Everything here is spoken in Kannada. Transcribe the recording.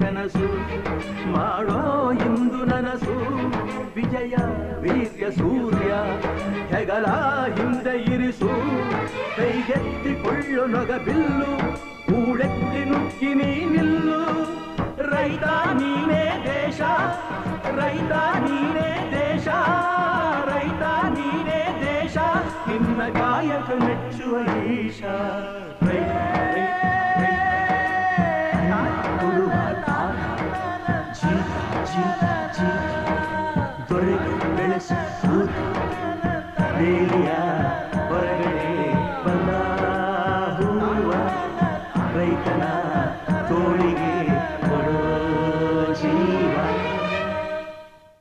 ಕನಸು ಮಾಡೋ ಇಂದು ನನಸು ವಿಜಯ ವೀರ್ಯ ಸೂರ್ಯ ಹೆಗಲ ಹಿಂದೆ ಇರಿಸು ಕೈಗೆತ್ತಿಕೊಳ್ಳು ನೊಗಬಿಲ್ಲು ಕೂಡೆತ್ತಿ ನುಗ್ಗಿ ನಿಲ್ಲು ರೈತ ನೀನೇ ದೇಶ ರೈತ ನೀನೇ ದೇಶ ರೈತ ನೀನೇ ದೇಶ ನಿನ್ನ ಕಾಯಕ ಮೆಚ್ಚುವ ಈಶ ದೊರೆಗೆ ಬೆಳೆಸಿ ಬೇಲಿಯ